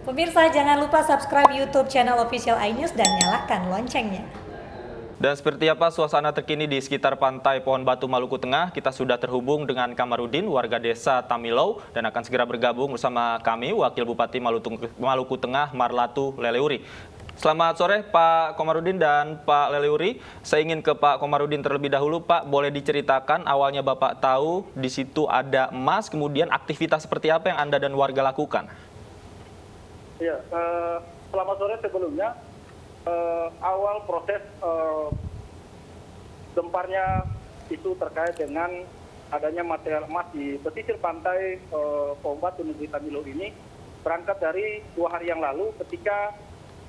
Pemirsa, jangan lupa subscribe YouTube channel Official iNews dan nyalakan loncengnya. Dan seperti apa suasana terkini di sekitar pantai Pohon Batu, Maluku Tengah, kita sudah terhubung dengan Kamarudin, warga desa Tamilau, dan akan segera bergabung bersama kami, Wakil Bupati Maluku Tengah, Marlatu Leleuri. Selamat sore Pak Komarudin dan Pak Leleuri. Saya ingin ke Pak Komarudin terlebih dahulu. Pak, boleh diceritakan awalnya Bapak tahu di situ ada emas, kemudian aktivitas seperti apa yang Anda dan warga lakukan? Ya, selamat sore sebelumnya. Awal proses gemparnya itu terkait dengan adanya material emas di pesisir pantai Pohon Batu Negeri Tamilau ini berangkat dari 2 hari yang lalu ketika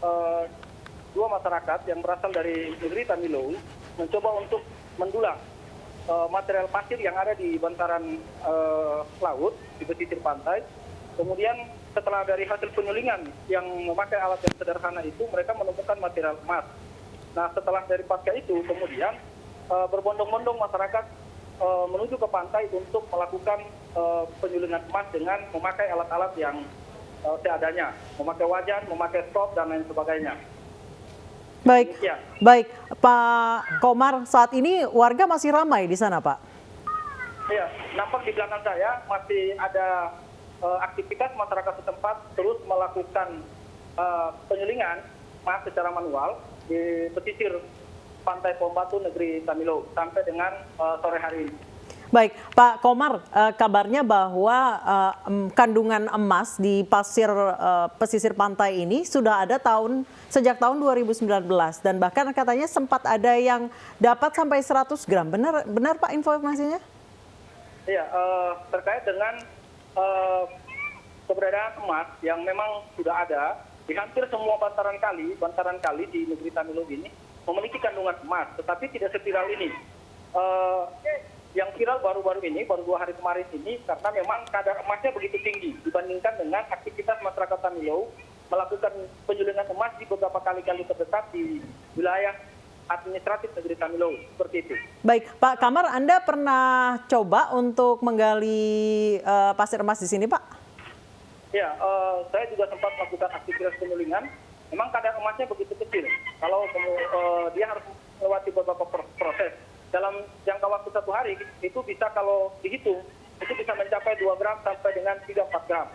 2 masyarakat yang berasal dari Negeri Tamilau mencoba untuk mendulang material pasir yang ada di bantaran laut di pesisir pantai. Kemudian setelah dari hasil penyulingan yang memakai alat yang sederhana itu, mereka menemukan material emas. Nah, setelah dari pasca itu, kemudian berbondong-bondong masyarakat menuju ke pantai untuk melakukan penyulingan emas dengan memakai alat-alat yang seadanya, memakai wajan, memakai skop, dan lain sebagainya. Baik, Demikian. baik, Pak Komar. Saat ini warga masih ramai di sana, Pak. Ya, nampak di belakang saya masih ada aktivitas masyarakat setempat terus melakukan penyulingan emas secara manual di pesisir pantai Pohon Batu Negeri Tamilau sampai dengan sore hari ini. Baik, Pak Komar, kabarnya bahwa kandungan emas di pesisir pantai ini sudah ada sejak tahun 2019 dan bahkan katanya sempat ada yang dapat sampai 100 gram. Benar Pak informasinya? Iya, terkait dengan keberadaan emas yang memang sudah ada di hampir semua bantaran kali di Negeri Tamilau ini memiliki kandungan emas, tetapi tidak seviral ini. Yang viral baru-baru ini, baru 2 hari kemarin ini, karena memang kadar emasnya begitu tinggi dibandingkan dengan aktivitas masyarakat Tamilau melakukan penyulingan emas di beberapa kali-kali terdekat di wilayah administratif Negeri Tamilau, seperti itu. Baik, Pak Kamar, Anda pernah coba untuk menggali pasir emas di sini, Pak? Ya, saya juga sempat melakukan aktivitas penyulingan. Memang kadar emasnya begitu kecil. Kalau dia harus melewati beberapa proses. Dalam jangka waktu 1 hari, itu bisa kalau dihitung, itu bisa mencapai 2 gram sampai dengan 3-4 gram.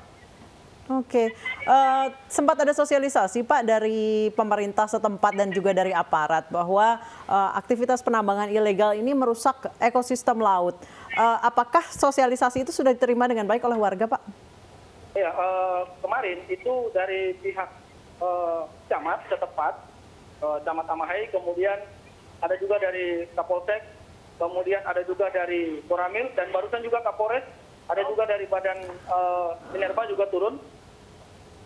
Oke, sempat ada sosialisasi Pak dari pemerintah setempat dan juga dari aparat bahwa aktivitas penambangan ilegal ini merusak ekosistem laut. Apakah sosialisasi itu sudah diterima dengan baik oleh warga, Pak? Ya, kemarin itu dari pihak camat setempat, Camat Amahai, kemudian ada juga dari Kapolsek, kemudian ada juga dari Koramil, dan barusan juga Kapolres, ada juga dari Badan Minerba juga turun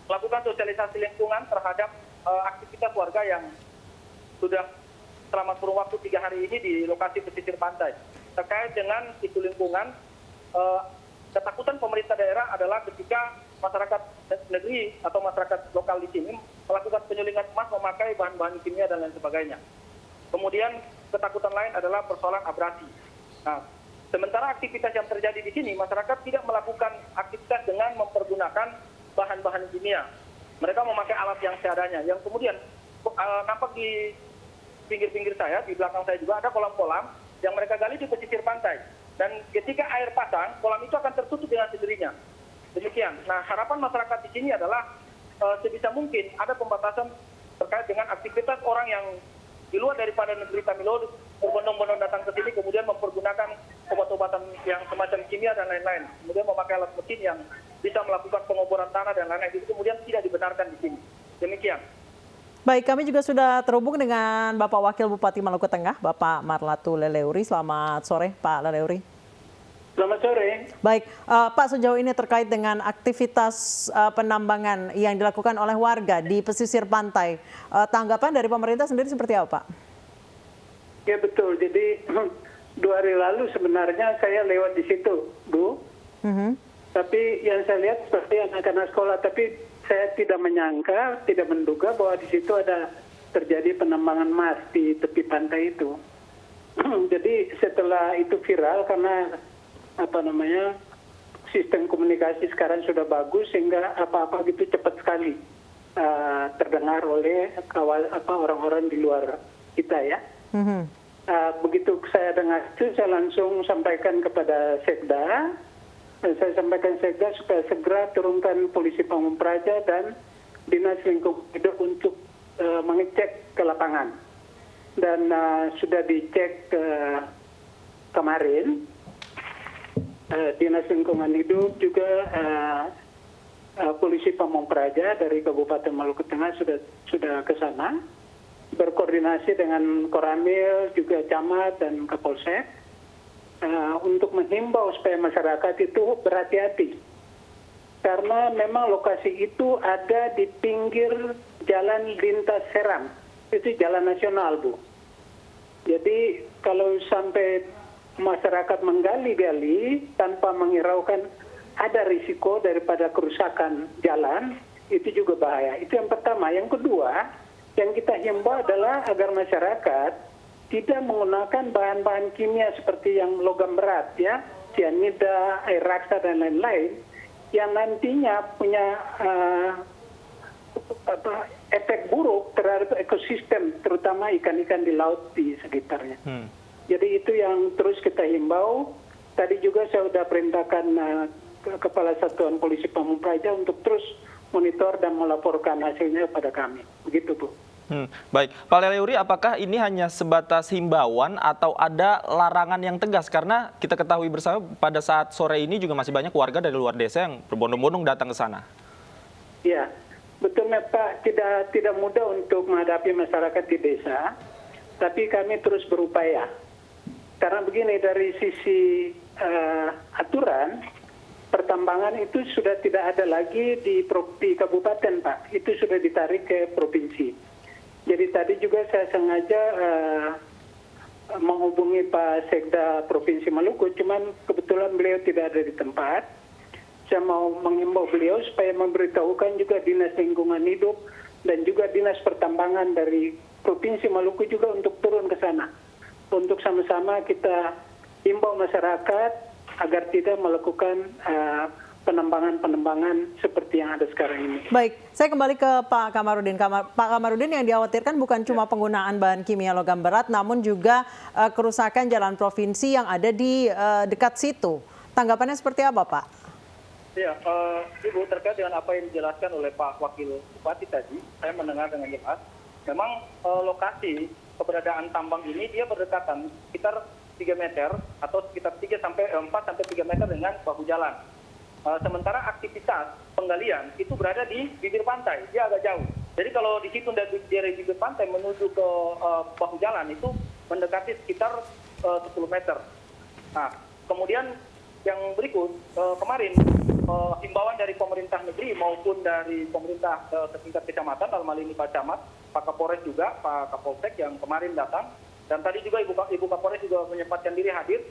melakukan sosialisasi lingkungan terhadap aktivitas warga yang sudah selama kurun waktu 3 hari ini di lokasi pesisir pantai. Terkait dengan isu lingkungan, ketakutan pemerintah daerah adalah ketika masyarakat negeri atau masyarakat lokal di sini melakukan penyulingan emas memakai bahan-bahan kimia dan lain sebagainya. Kemudian ketakutan lain adalah persoalan abrasi. Nah, sementara aktivitas yang terjadi di sini, masyarakat tidak melakukan aktivitas dengan mempergunakan bahan-bahan kimia. Mereka memakai alat yang seadanya. Yang kemudian nampak di pinggir-pinggir saya, di belakang saya juga ada kolam-kolam yang mereka gali di pesisir pantai. Dan ketika air pasang, kolam itu akan tertutup dengan sendirinya. Demikian. Nah, harapan masyarakat di sini adalah sebisa mungkin ada pembatasan terkait dengan aktivitas orang yang di luar daripada Negeri Tamilau berbondong-bondong datang ke sini kemudian mempergunakan obat-obatan yang semacam kimia dan lain-lain. Kemudian memakai alat mesin yang bisa melakukan pengoboran tanah dan lain-lain. Itu kemudian tidak dibenarkan di sini. Demikian. Baik, kami juga sudah terhubung dengan Bapak Wakil Bupati Maluku Tengah, Bapak Marlatu Leleuri. Selamat sore, Pak Leleuri. Selamat sore. Baik, Pak, sejauh ini terkait dengan aktivitas penambangan yang dilakukan oleh warga di pesisir pantai, tanggapan dari pemerintah sendiri seperti apa, Pak? Ya betul, jadi 2 hari lalu sebenarnya saya lewat di situ, Bu. Tapi yang saya lihat seperti anak-anak sekolah, tapi saya tidak menyangka, tidak menduga bahwa di situ ada terjadi penambangan emas di tepi pantai itu. Jadi setelah itu viral karena sistem komunikasi sekarang sudah bagus sehingga apa-apa gitu cepat sekali terdengar oleh orang-orang di luar kita ya. Begitu saya dengar itu, saya langsung sampaikan kepada Sekda. Saya sampaikan Sekda supaya segera turunkan polisi Pamung Praja dan Dinas Lingkungan Hidup untuk mengecek ke lapangan. Dan sudah dicek kemarin, Dinas Lingkungan Hidup juga polisi Pamung Praja dari Kabupaten Maluku Tengah sudah ke sana, berkoordinasi dengan Koramil, juga Camat dan Kapolsek, untuk menghimbau supaya masyarakat itu berhati-hati. Karena memang lokasi itu ada di pinggir jalan lintas Seram, itu jalan nasional, Bu. Jadi kalau sampai masyarakat menggali-gali tanpa menghiraukan ada risiko daripada kerusakan jalan, itu juga bahaya. Itu yang pertama. Yang kedua, yang kita himbau adalah agar masyarakat tidak menggunakan bahan-bahan kimia seperti yang logam berat, ya, cyanida, air raksa dan lain-lain, yang nantinya punya efek buruk terhadap ekosistem, terutama ikan-ikan di laut di sekitarnya. Jadi itu yang terus kita himbau. Tadi juga saya sudah perintahkan Kepala Satuan Polisi Pamung Praja untuk terus monitor dan melaporkan hasilnya pada kami. Begitu, Bu. Baik, Pak Leleuri, apakah ini hanya sebatas himbauan atau ada larangan yang tegas? Karena kita ketahui bersama pada saat sore ini juga masih banyak warga dari luar desa yang berbondong-bondong datang ke sana. Iya, betul Pak. Tidak mudah untuk menghadapi masyarakat di desa, tapi kami terus berupaya. Karena begini, dari sisi aturan, pertambangan itu sudah tidak ada lagi di kabupaten, Pak. Itu sudah ditarik ke provinsi. Jadi tadi juga saya sengaja menghubungi Pak Sekda Provinsi Maluku, cuman kebetulan beliau tidak ada di tempat. Saya mau mengimbau beliau supaya memberitahukan juga Dinas Lingkungan Hidup dan juga Dinas Pertambangan dari Provinsi Maluku juga untuk turun ke sana. Untuk sama-sama kita himbau masyarakat agar tidak melakukan penambangan-penambangan seperti yang ada sekarang ini. Baik, saya kembali ke Pak Kamarudin. Pak Kamarudin, yang dikhawatirkan bukan cuma penggunaan bahan kimia logam berat, namun juga kerusakan jalan provinsi yang ada di dekat situ. Tanggapannya seperti apa, Pak? Ya, Ibu, terkait dengan apa yang dijelaskan oleh Pak Wakil Bupati tadi, saya mendengar dengan jelas. Memang lokasi keberadaan tambang ini dia berdekatan sekitar 3 meter atau sekitar 4 sampai 3 meter dengan bahu jalan. Sementara aktivitas penggalian itu berada di bibir pantai, dia agak jauh. Jadi kalau di situ dari bibir pantai menuju ke bahu jalan itu mendekati sekitar 10 meter. Nah, kemudian yang berikut, kemarin himbauan dari pemerintah negeri maupun dari pemerintah setingkat kecamatan, dalam hal ini Pak Camat, Pak Kapolres juga, Pak Kapolsek yang kemarin datang, dan tadi juga Ibu Kapolres juga menyempatkan diri hadir,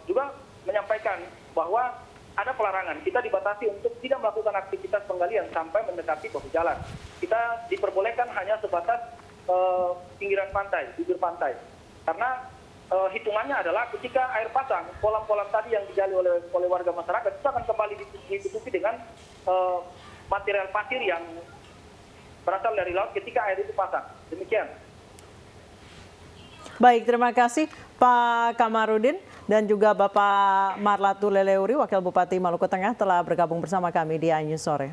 juga menyampaikan bahwa ada pelarangan. Kita dibatasi untuk tidak melakukan aktivitas penggalian sampai mendekati bahu jalan. Kita diperbolehkan hanya sebatas pinggiran pantai, bibir pantai. Karena hitungannya adalah ketika air pasang, kolam-kolam tadi yang digali oleh warga masyarakat itu akan kembali ditutupi dengan material pasir yang berasal dari laut ketika air itu pasang. Demikian. Baik, terima kasih Pak Kamarudin dan juga Bapak Marlatu Leleuri, Wakil Bupati Maluku Tengah telah bergabung bersama kami di iNews Sore.